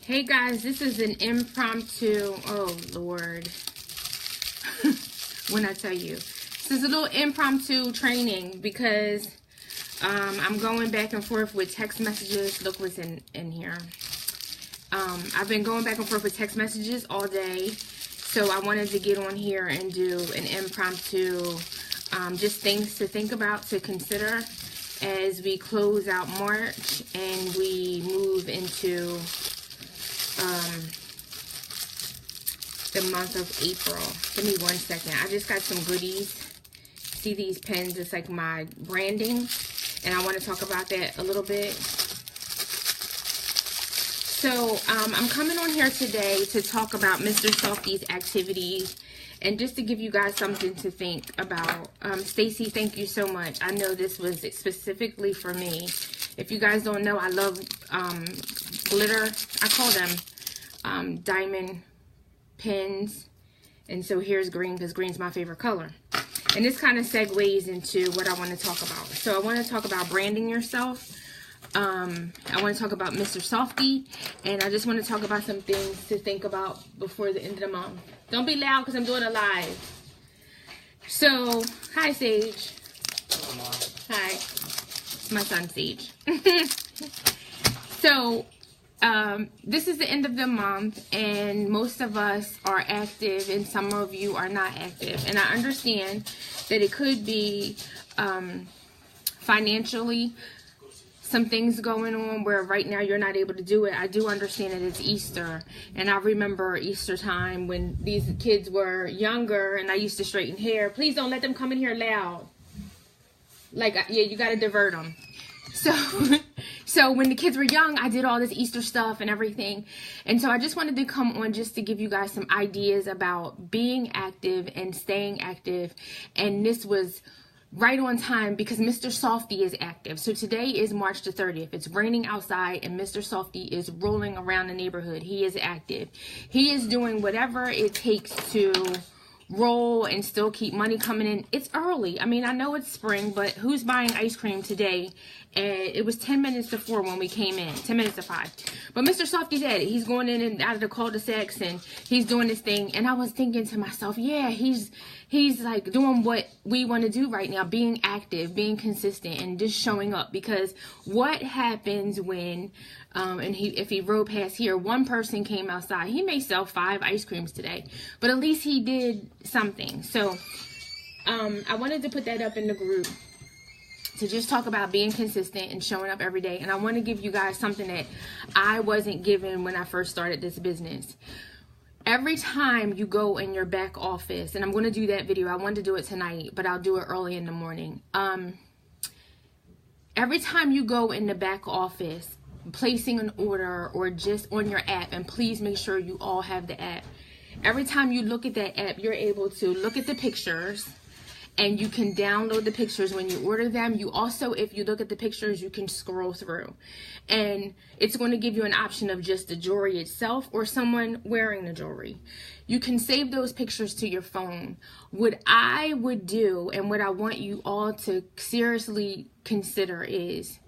Hey guys, this is an impromptu, oh Lord, when I tell you. This is a little impromptu training because I'm going back and forth with text messages. Look what's in here. I've been going back and forth with text messages all day. So I wanted to get on here and do an impromptu, just things to think about, to consider as we close out March and we move into the month of April. Give me 1 second. I just got some goodies. See these pens? It's like my branding, and I want to talk about that a little bit. So I'm coming on here today to talk about Mr. Softee's activities and just to give you guys something to think about. Stacy, thank you so much. I know this was specifically for me. If you guys don't know, I love glitter. I call them diamond pins. And so here's green because green's my favorite color. And this kind of segues into what I want to talk about. So I want to talk about branding yourself. I want to talk about Mr. Softee, and I just want to talk about some things to think about before the end of the month. Don't be loud because I'm doing a live. So, hi Sage. Hi. It's my son Sage. So, this is the end of the month, and most of us are active, and some of you are not active. And I understand that it could be financially some things going on where right now you're not able to do it. I do understand that it's Easter, and I remember Easter time when these kids were younger and I used to straighten hair. Please don't let them come in here loud. Like, yeah, you got to divert them. So when the kids were young, I did all this Easter stuff and everything. And so I just wanted to come on just to give you guys some ideas about being active and staying active. And this was right on time because Mr. Softee is active. So today is March the 30th. It's raining outside and Mr. Softee is rolling around the neighborhood. He is active. He is doing whatever it takes to roll and still keep money coming in. It's early. I mean, I know it's spring, but who's buying ice cream today? And it was 10 minutes to 4 when we came in. 10 minutes to 5. But Mr. Softee's at it. He's going in and out of the cul-de-sacs and he's doing this thing. And I was thinking to myself, yeah, he's like doing what we want to do right now, being active, being consistent, and just showing up. Because what happens when if he rode past here, one person came outside. He may sell 5 ice creams today, but at least he did something. So I wanted to put that up in the group to just talk about being consistent and showing up every day. And I want to give you guys something that I wasn't given when I first started this business. Every time you go in your back office, and I'm going to do that video. I wanted to do it tonight, but I'll do it early in the morning. Every time you go in the back office, placing an order or just on your app, and please make sure you all have the app. Every time you look at that app, you're able to look at the pictures, and you can download the pictures when you order them. You also, if you look at the pictures, you can scroll through. And it's going to give you an option of just the jewelry itself or someone wearing the jewelry. You can save those pictures to your phone. What I would do, and what I want you all to seriously consider is,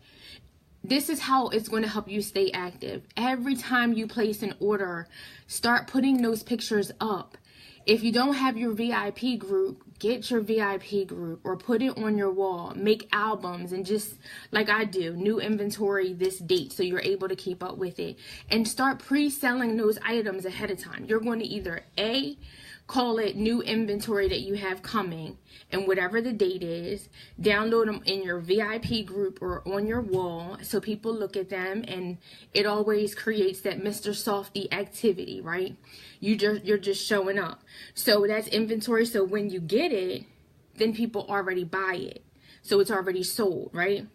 this is how it's going to help you stay active. Every time you place an order, start putting those pictures up. If you don't have your VIP group, get your VIP group or put it on your wall. Make albums and just like I do, new inventory this date so you're able to keep up with it. And start pre-selling those items ahead of time. You're going to either A, call it new inventory that you have coming, and whatever the date is, download them in your VIP group or on your wall so people look at them, and it always creates that Mr. Softee activity, right? You're just showing up. So that's inventory. So when you get it, then people already buy it. So it's already sold, right?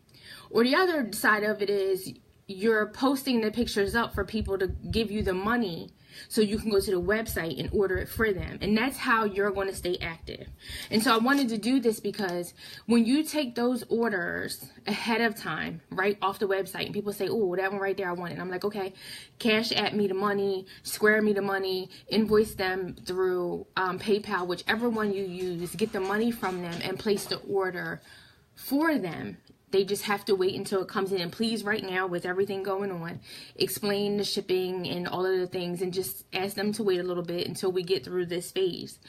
Or the other side of it is you're posting the pictures up for people to give you the money so you can go to the website and order it for them. And that's how you're going to stay active. And so I wanted to do this because when you take those orders ahead of time, right off the website, and people say, oh, that one right there, I want it. And I'm like, okay, Cash App me the money, Square me the money, invoice them through PayPal, whichever one you use, get the money from them and place the order for them. They just have to wait until it comes in. And please, right now, with everything going on, explain the shipping and all of the things, and just ask them to wait a little bit until we get through this phase.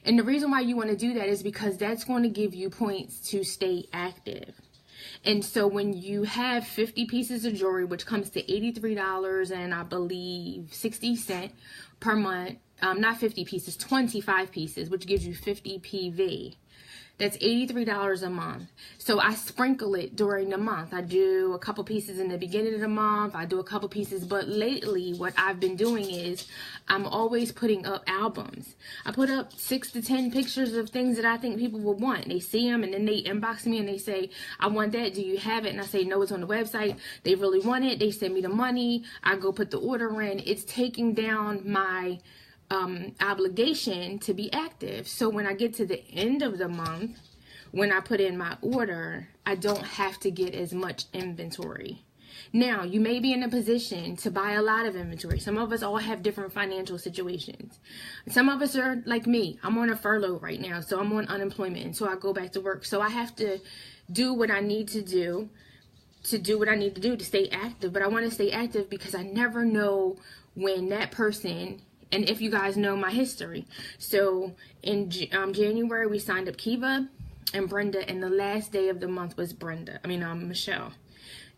And the reason why you want to do that is because that's going to give you points to stay active. And so when you have 50 pieces of jewelry, which comes to $83 and I believe 60 cents per month, not 50 pieces, 25 pieces, which gives you 50 PV. That's $83 a month. So I sprinkle it during the month. I do a couple pieces in the beginning of the month. I do a couple pieces. But lately, what I've been doing is I'm always putting up albums. I put up 6 to 10 pictures of things that I think people would want. They see them and then they inbox me and they say, I want that. Do you have it? And I say, no, it's on the website. They really want it. They send me the money. I go put the order in. It's taking down my obligation to be active. So when I get to the end of the month, when I put in my order, I don't have to get as much inventory. Now, you may be in a position to buy a lot of inventory. Some of us all have different financial situations. Some of us are like me. I'm on a furlough right now, so I'm on unemployment, and so I go back to work. So I have to do what I need to do what I need to do to stay active. But I want to stay active because I never know when that person. And if you guys know my history, so in January we signed up Kiva and Brenda, and the last day of the month was Michelle.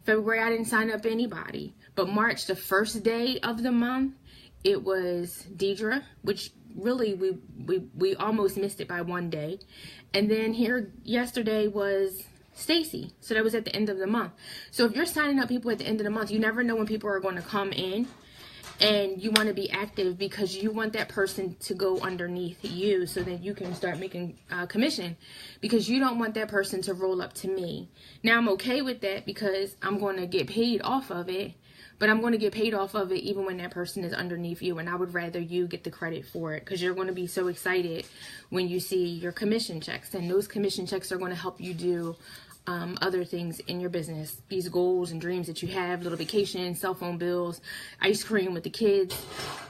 February I didn't sign up anybody, but March, the first day of the month, it was Deidre, which really we almost missed it by one day, and then here yesterday was Stacy. So that was at the end of the month. So if you're signing up people at the end of the month, you never know when people are going to come in. And you want to be active because you want that person to go underneath you so that you can start making commission, because you don't want that person to roll up to me. Now, I'm okay with that because I'm going to get paid off of it, but I'm going to get paid off of it even when that person is underneath you. And I would rather you get the credit for it, because you're going to be so excited when you see your commission checks. And those commission checks are going to help you do other things in your business, these goals and dreams that you have, little vacations, cell phone bills, ice cream with the kids.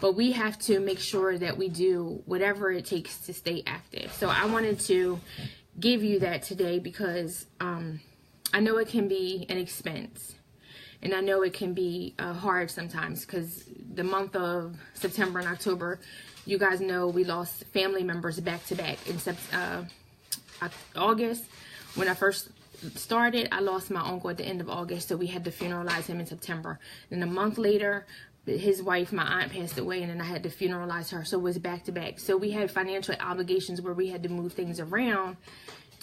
But we have to make sure that we do whatever it takes to stay active. So I wanted to give you that today because I know it can be an expense, and I know it can be hard sometimes, because the month of September and October, you guys know we lost family members back to back. In August, when I first started, I lost my uncle at the end of August, so we had to funeralize him in September. Then a month later, his wife, my aunt, passed away, and then I had to funeralize her. So it was back to back. So we had financial obligations where we had to move things around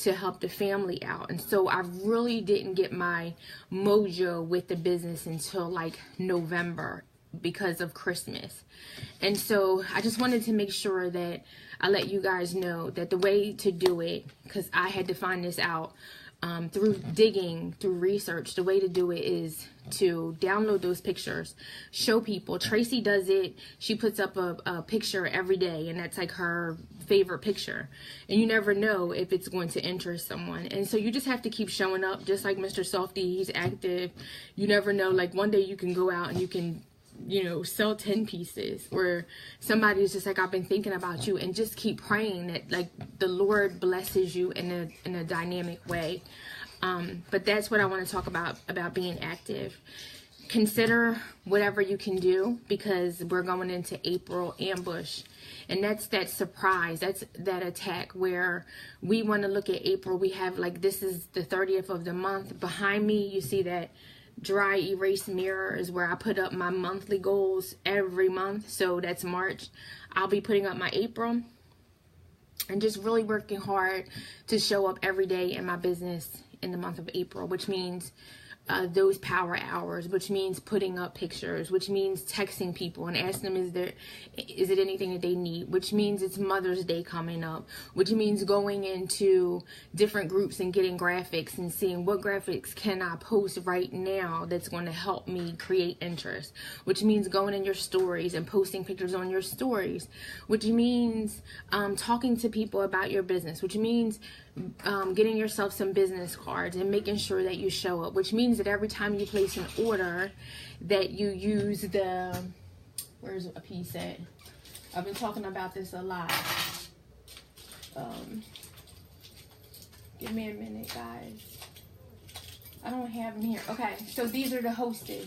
to help the family out. And so I really didn't get my mojo with the business until like November because of Christmas. And so I just wanted to make sure that I let you guys know that the way to do it, because I had to find this out through digging, through research, the way to do it is to download those pictures, show people. Tracy does it. She puts up a picture every day, and that's like her favorite picture. And you never know if it's going to interest someone. And so you just have to keep showing up, just like Mr. Softee. He's active. You never know. Like one day you can go out and you can, you know, sell 10 pieces, or somebody's just like, I've been thinking about you, and just keep praying that like the Lord blesses you in a dynamic way. But that's what I want to talk about being active. Consider whatever you can do, because we're going into April ambush, and that's that surprise, that's that attack where we want to look at April. We have like, this is the 30th of the month. Behind me you see that dry erase mirror is where I put up my monthly goals every month. So that's March. I'll be putting up my April, and just really working hard to show up every day in my business in the month of April, which means those power hours, which means putting up pictures, which means texting people and asking them, is it anything that they need, which means it's Mother's Day coming up, which means going into different groups and getting graphics and seeing what graphics can I post right now that's going to help me create interest, which means going in your stories and posting pictures on your stories, which means talking to people about your business, which means getting yourself some business cards and making sure that you show up, which means that every time you place an order that you use the, where's a piece at? I've been talking about this a lot. Give me a minute, guys. I don't have them here. Okay, so these are the Hostess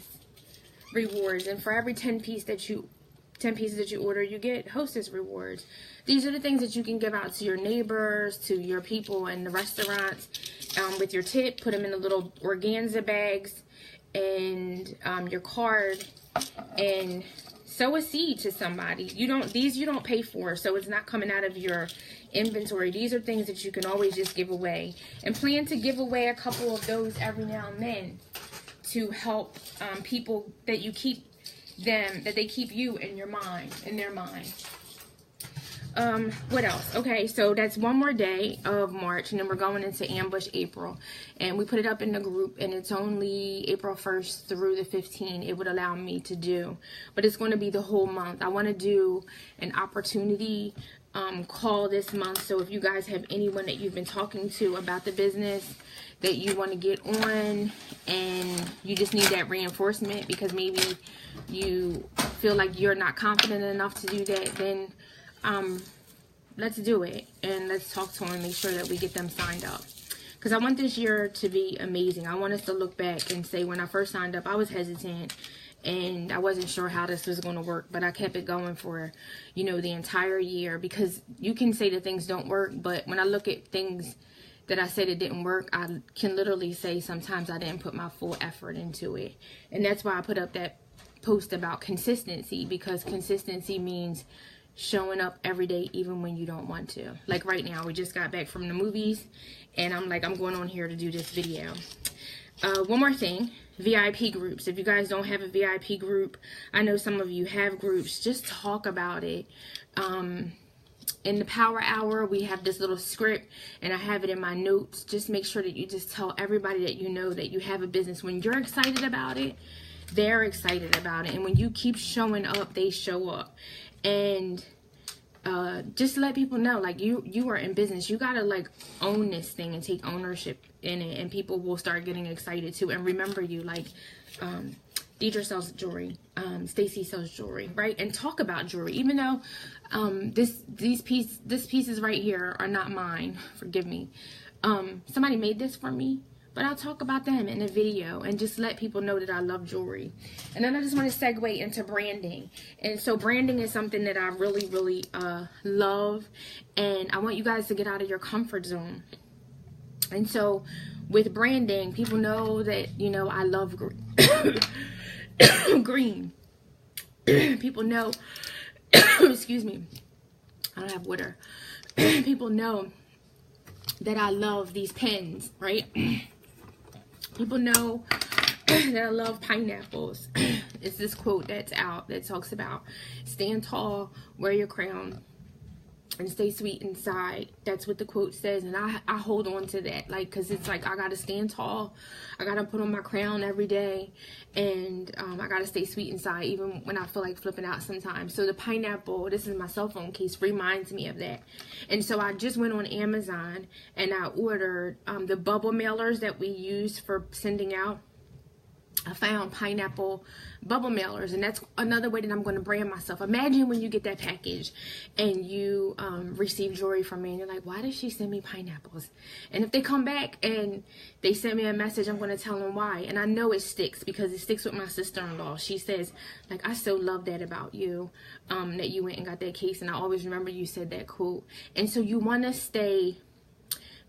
rewards, and for every 10 pieces that you order, you get Hostess rewards. These are the things that you can give out to your neighbors, to your people in the restaurants, with your tip. Put them in the little organza bags and your card, and sow a seed to somebody. You don't pay for, so it's not coming out of your inventory. These are things that you can always just give away, and plan to give away a couple of those every now and then to help people that you keep that they keep you in their mind. What else? Okay, so that's one more day of March, and then we're going into Ambush April, and we put it up in the group, and it's only April 1st through the 15th it would allow me to do, but it's going to be the whole month. I want to do an opportunity call this month, so if you guys have anyone that you've been talking to about the business that you want to get on, and you just need that reinforcement because maybe you feel like you're not confident enough to do that, then let's do it, and let's talk to them and make sure that we get them signed up, because I want this year to be amazing. I want us to look back and say, when I first signed up, I was hesitant and I wasn't sure how this was going to work, but I kept it going for, you know, the entire year, because you can say that things don't work, but when I look at things that I said it didn't work, I can literally say sometimes I didn't put my full effort into it. And that's why I put up that post about consistency, because consistency means showing up every day even when you don't want to. Like right now, we just got back from the movies, and I'm like, I'm going on here to do this video. One more thing, VIP groups. If you guys don't have a VIP group, I know some of you have groups, just talk about it. In the Power Hour, we have this little script, and I have it in my notes. Just make sure that you just tell everybody that you know that you have a business. When you're excited about it, they're excited about it, and when you keep showing up, they show up. And just let people know, like, you are in business. You gotta like own this thing and take ownership in it, and people will start getting excited too and remember you. Like Deidre sells jewelry, Stacy sells jewelry, right? And talk about jewelry, even though these pieces right here are not mine. Forgive me. Somebody made this for me, but I'll talk about them in a video and just let people know that I love jewelry. And then I just want to segue into branding. And so branding is something that I really, really love. And I want you guys to get out of your comfort zone. And so with branding, people know that, you know, I love green. Green. People know, excuse me, I don't have water. People know that I love these pens, right? People know that I love pineapples. It's this quote that's out that talks about stand tall, wear your crown, and stay sweet inside. That's what the quote says, and I hold on to that, like, because it's like I gotta stand tall, I gotta put on my crown every day, and I gotta stay sweet inside even when I feel like flipping out sometimes. So the pineapple, this is my cell phone case, reminds me of that. And so I just went on Amazon and I ordered the bubble mailers that we use for sending out. I found pineapple bubble mailers, and that's another way that I'm going to brand myself. Imagine when you get that package and you receive jewelry from me, and you're like, why did she send me pineapples? And if they come back and they send me a message, I'm going to tell them why. And I know it sticks because it sticks with my sister-in-law. She says, like, I so love that about you, that you went and got that case, and I always remember you said that quote. And so you want to stay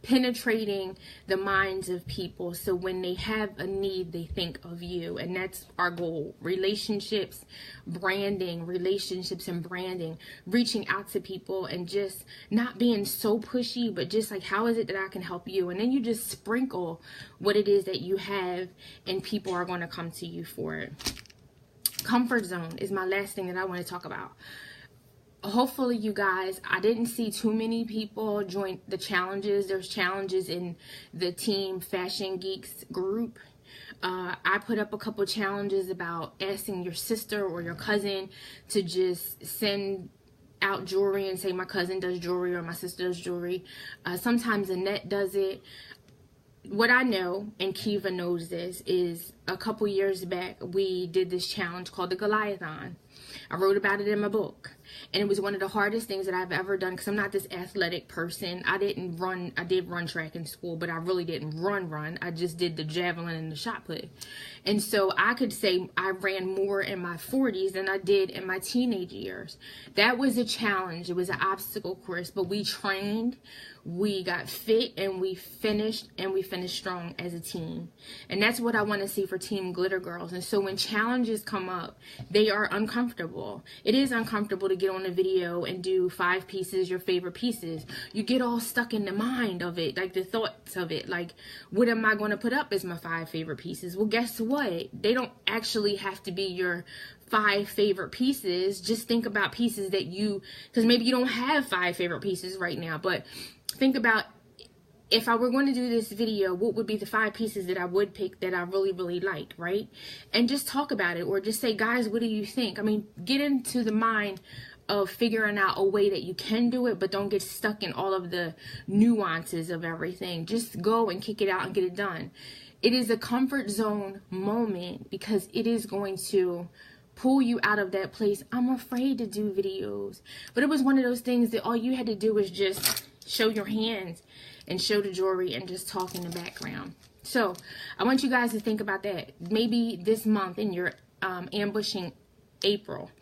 penetrating the minds of people, so when they have a need, they think of you. And that's our goal. Relationships, branding, relationships and branding, reaching out to people and just not being so pushy, but just like, how is it that I can help you? And then you just sprinkle what it is that you have, and people are going to come to you for it. Comfort zone is my last thing that I want to talk about. Hopefully you guys, I didn't see too many people join the challenges. There's challenges in the Team Fashion Geeks group. I put up a couple challenges about asking your sister or your cousin to just send out jewelry and say my cousin does jewelry or my sister does jewelry. Sometimes Annette does it. What I know, and Kiva knows this, is a couple years back, we did this challenge called the Goliathon. I wrote about it in my book. And it was one of the hardest things that I've ever done because I'm not this athletic person. I did run track in school, but I really didn't run. I just did the javelin and the shot put. And so I could say I ran more in my 40s than I did in my teenage years. That was a challenge. It was an obstacle course, but we trained, we got fit, and we finished strong as a team. And that's what I want to see for Team Glitter Girls. And so when challenges come up, they are uncomfortable. It is uncomfortable to get on a video and do 5 pieces, your favorite pieces. You get all stuck in the mind of it, like the thoughts of it, like, what am I going to put up as my 5 favorite pieces? Well, guess what? They don't actually have to be your 5 favorite pieces. Just think about pieces that because maybe you don't have 5 favorite pieces right now, but think about, if I were going to do this video, what would be the 5 pieces that I would pick that I really, really like, right? And just talk about it, or just say, guys, what do you think? I mean, get into the mind of figuring out a way that you can do it, but don't get stuck in all of the nuances of everything. Just go and kick it out and get it done. It is a comfort zone moment because it is going to pull you out of that place. I'm afraid to do videos. But it was one of those things that all you had to do was just show your hands and show the jewelry and just talk in the background. So I want you guys to think about that. Maybe this month in your ambushing April.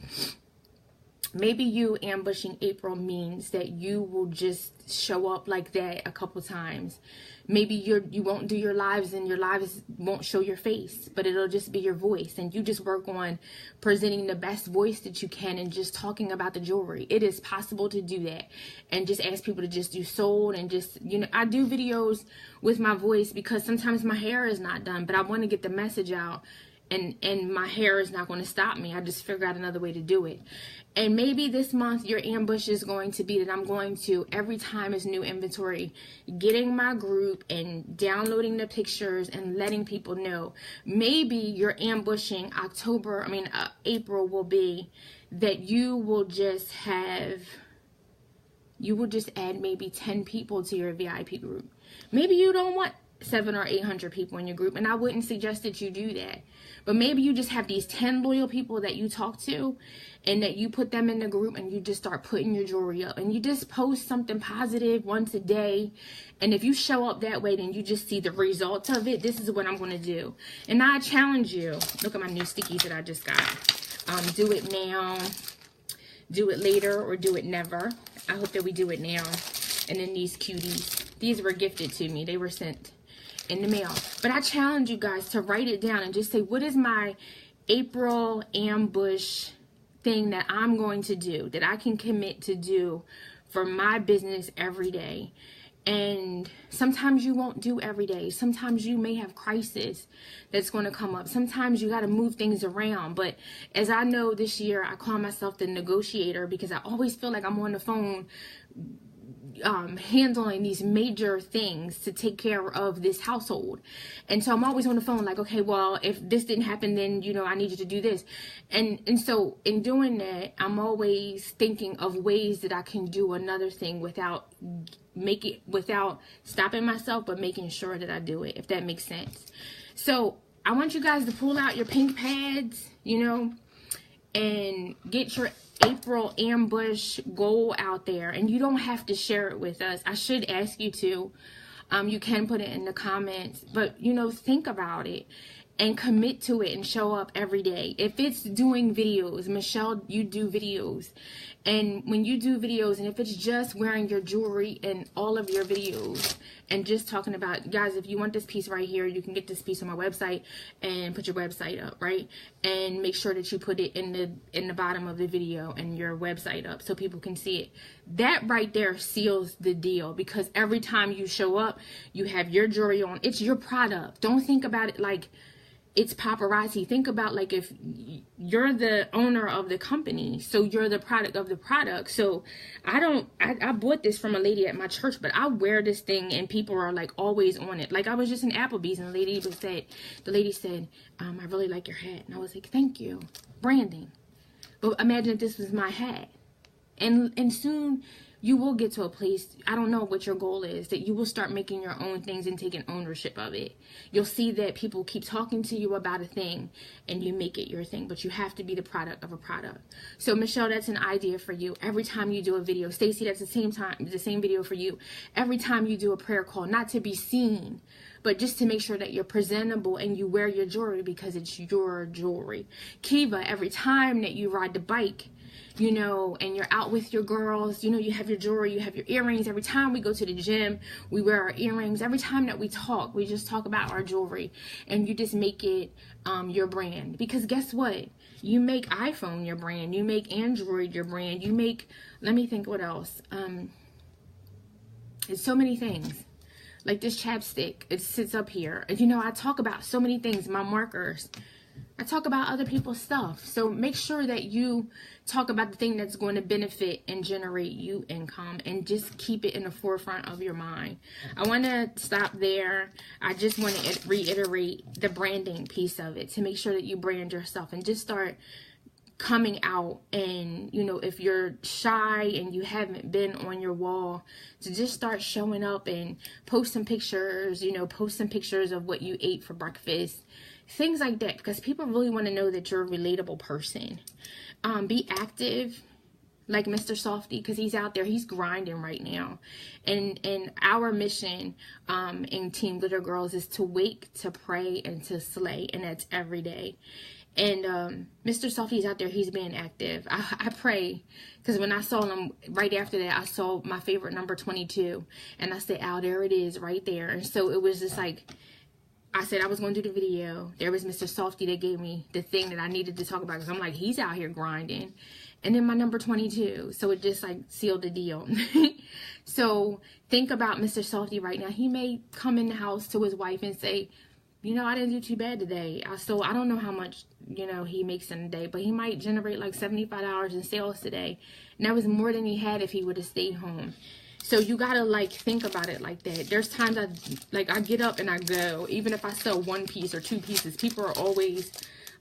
Maybe you ambushing April means that you will just show up like that a couple times. Maybe you won't do your lives and your lives won't show your face, but it'll just be your voice. And you just work on presenting the best voice that you can and just talking about the jewelry. It is possible to do that. And just ask people to just do sold and just, I do videos with my voice because sometimes my hair is not done, but I want to get the message out. And my hair is not going to stop me. I just figured out another way to do it. And maybe this month your ambush is going to be that I'm going to, every time is new inventory, getting my group and downloading the pictures and letting people know. Maybe your ambushing April will be that you will just add maybe 10 people to your VIP group. Maybe you don't want 700 or 800 people in your group, and I wouldn't suggest that you do that. But maybe you just have these 10 loyal people that you talk to, and that you put them in the group, and you just start putting your jewelry up, and you just post something positive once a day. And if you show up that way, then you just see the results of it. This is what I'm going to do. And I challenge you. Look at my new stickies that I just got. Do it now, do it later, or do it never. I hope that we do it now. And then these cuties. These were gifted to me. They were sent in the mail. But I challenge you guys to write it down and just say, what is my April ambush thing that I'm going to do, that I can commit to do for my business every day? And sometimes you won't do every day. Sometimes you may have crisis that's going to come up. Sometimes you got to move things around. But as I know, this year I call myself the negotiator because I always feel like I'm on the phone handling these major things to take care of this household. And so I'm always on the phone like, okay, well, if this didn't happen, then, I need you to do this. And so in doing that, I'm always thinking of ways that I can do another thing without stopping myself, but making sure that I do it, if that makes sense. So I want you guys to pull out your pink pads, and get your April ambush goal out there. And you don't have to share it with us. I should ask you to. You can put it in the comments, but think about it and commit to it and show up every day. If it's doing videos, Michelle, you do videos. And when you do videos, and if it's just wearing your jewelry in all of your videos and just talking about, guys, if you want this piece right here, you can get this piece on my website and put your website up, right? And make sure that you put it in the bottom of the video and your website up so people can see it. That right there seals the deal, because every time you show up, you have your jewelry on. It's your product. Don't think about it like it's paparazzi. Think about like if you're the owner of the company, so you're the product of the product. So I bought this from a lady at my church, but I wear this thing and people are like always on it. Like I was just in Applebee's and the lady said, I really like your hat. And I was like, thank you. Branding. But imagine if this was my hat. And soon you will get to a place, I don't know what your goal is, that you will start making your own things and taking ownership of it. You'll see that people keep talking to you about a thing and you make it your thing, but you have to be the product of a product. So Michelle, that's an idea for you. Every time you do a video, Stacy, that's the same video for you. Every time you do a prayer call, not to be seen, but just to make sure that you're presentable and you wear your jewelry because it's your jewelry. Kiva, every time that you ride the bike, you know, and you're out with your girls, you know, you have your jewelry, you have your earrings. Every time we go to the gym, we wear our earrings. Every time that we talk, we just talk about our jewelry, and you just make it your brand. Because guess what? You make iPhone your brand. You make Android your brand. You make, let me think what else. It's so many things. Like this chapstick, it sits up here. And, you know, I talk about so many things, my markers. I talk about other people's stuff. So make sure that you talk about the thing that's going to benefit and generate you income, and just keep it in the forefront of your mind. I want to stop there. I just want to reiterate the branding piece of it, to make sure that you brand yourself and just start coming out. And, you know, if you're shy and you haven't been on your wall, to just start showing up and post some pictures, you know, post some pictures of what you ate for breakfast. Things like that, because people really want to know that you're a relatable person. Be active, like Mr. Softee, because he's out there, he's grinding right now. And our mission in Team Glitter Girls is to wake, to pray, and to slay, and that's every day. And Mr. Softee's out there, he's being active. I pray, because when I saw him right after that, I saw my favorite number 22, and I said, "Oh, there it is, right there." And so it was just like, I said I was going to do the video. There was Mr. Softee that gave me the thing that I needed to talk about, because I'm like, he's out here grinding. And then my number 22. So it just like sealed the deal. So think about Mr. Softee right now. He may come in the house to his wife and say, you know, I didn't do too bad today. I don't know how much, you know, he makes in a day, but he might generate like $75 in sales today. And that was more than he had if he would have stayed home. So you gotta like think about it like that. There's times I get up and I go, even if I sell one piece or two pieces, people are always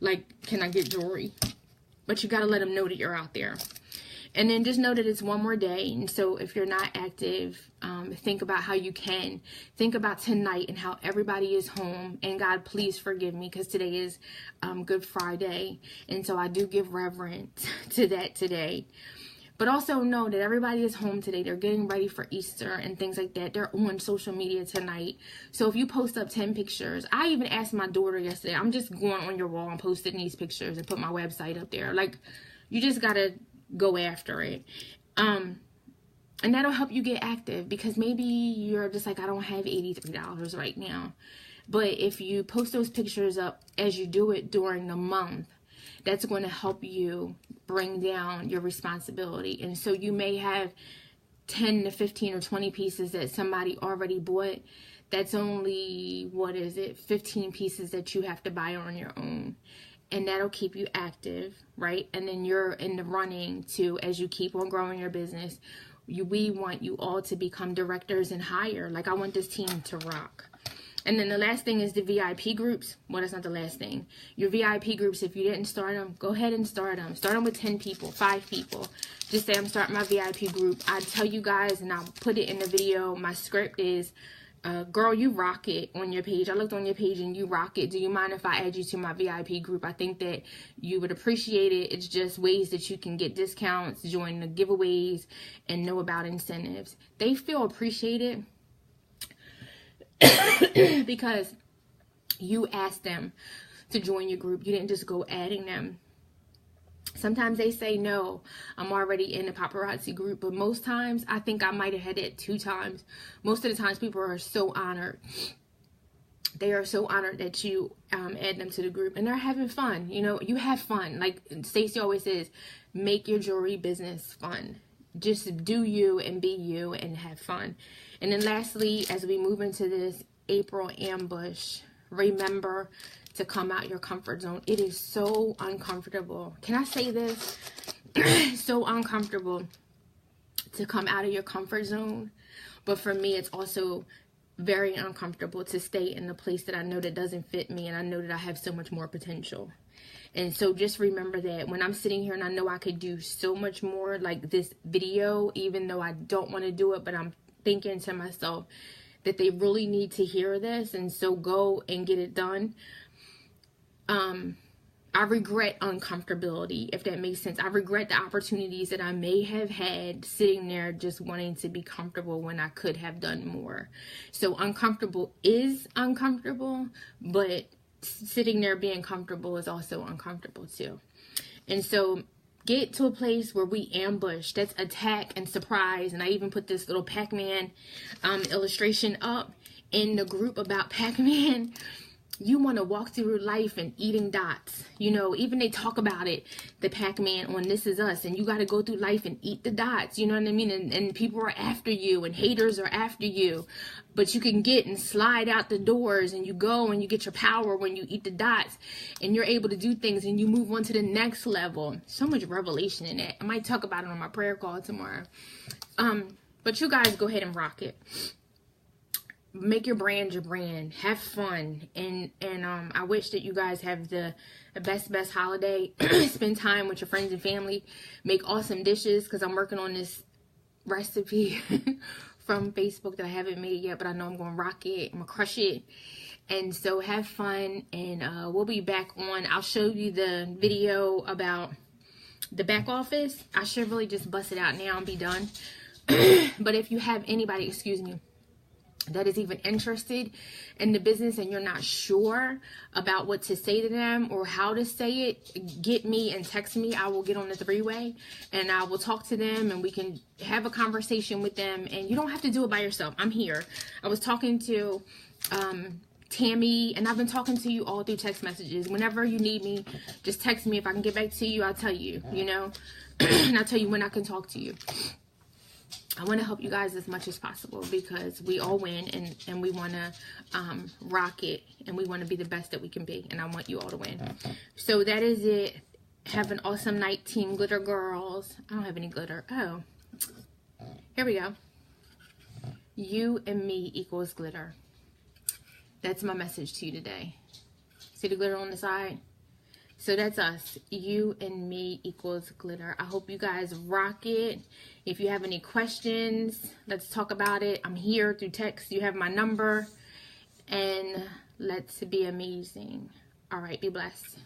like, can I get jewelry? But you gotta let them know that you're out there. And then just know that it's one more day. And so if you're not active, think about how you can. Think about tonight and how everybody is home. And God, please forgive me, because today is Good Friday. And so I do give reverence to that today. But also know that everybody is home today. They're getting ready for Easter and things like that. They're on social media tonight. So if you post up 10 pictures, I even asked my daughter yesterday, I'm just going on your wall and posting these pictures and put my website up there. Like, you just got to go after it. And that'll help you get active, because maybe you're just like, I don't have $83 right now. But if you post those pictures up as you do it during the month, that's going to help you bring down your responsibility. And so you may have 10 to 15 or 20 pieces that somebody already bought. That's only, 15 pieces that you have to buy on your own. And that'll keep you active, right? And then you're in the running to, as you keep on growing your business, we want you all to become directors and higher. Like, I want this team to rock. And then the last thing is the VIP groups. Well, that's not the last thing. Your VIP groups, if you didn't start them, go ahead and start them. Start them with 10 people, 5 people. Just say, I'm starting my VIP group. I tell you guys, and I'll put it in the video, my script is, girl, you rock it on your page. I looked on your page and you rock it. Do you mind if I add you to my VIP group? I think that you would appreciate it. It's just ways that you can get discounts, join the giveaways, and know about incentives. They feel appreciated because you asked them to join your group. You didn't just go adding them. Sometimes they say, no, I'm already in the paparazzi group. But most times, I think I might have had it 2 times. Most of the times, people are so honored. They are so honored that you add them to the group. And they're having fun. You know, you have fun. Like Stacey always says, make your jewelry business fun. Just do you and be you and have fun. And then lastly, as we move into this April ambush, remember to come out your comfort zone. It is so uncomfortable. Can I say this? So uncomfortable to come out of your comfort zone. But for me, it's also very uncomfortable to stay in the place that I know that doesn't fit me, and I know that I have so much more potential. And so just remember that when I'm sitting here, and I know I could do so much more like this video, even though I don't want to do it, but I'm thinking to myself that they really need to hear this, and so go and get it done. I regret uncomfortability, if that makes sense. I regret the opportunities that I may have had sitting there just wanting to be comfortable when I could have done more. So uncomfortable is uncomfortable, but sitting there being comfortable is also uncomfortable too. And so get to a place where we ambush. That's attack and surprise. And I even put this little Pac-Man illustration up in the group about Pac-Man. You want to walk through life and eating dots. You know, even they talk about it, the Pac-Man on This Is Us. And you got to go through life and eat the dots. You know what I mean? And people are after you and haters are after you. But you can get and slide out the doors and you go and you get your power when you eat the dots. And you're able to do things and you move on to the next level. So much revelation in that. I might talk about it on my prayer call tomorrow. But you guys go ahead and rock it. Make your brand your brand. Have fun. And I wish that you guys have the best holiday. Spend time with your friends and family. Make awesome dishes, because I'm working on this recipe from Facebook that I haven't made yet, but I know I'm going to rock it. I'm going to crush it. And so have fun, and we'll be back on. I'll show you the video about the back office. I should really just bust it out now and be done. But if you have anybody, excuse me, that is even interested in the business and you're not sure about what to say to them or how to say it, get me and text me. I will get on the three-way and I will talk to them and we can have a conversation with them. And you don't have to do it by yourself. I'm here. I was talking to Tammy, and I've been talking to you all through text messages. Whenever you need me, just text me. If I can get back to you, I'll tell you, you know, and I'll tell you when I can talk to you. I want to help you guys as much as possible because we all win, and we want to rock it, and we want to be the best that we can be, and I want you all to win. So that is it. Have an awesome night, Team Glitter Girls. I don't have any glitter. Oh, here we go. You and me equals glitter. That's my message to you today. See the glitter on the side? So that's us. You and me equals glitter. I hope you guys rock it. If you have any questions, let's talk about it. I'm here through text. You have my number. And let's be amazing. All right, be blessed.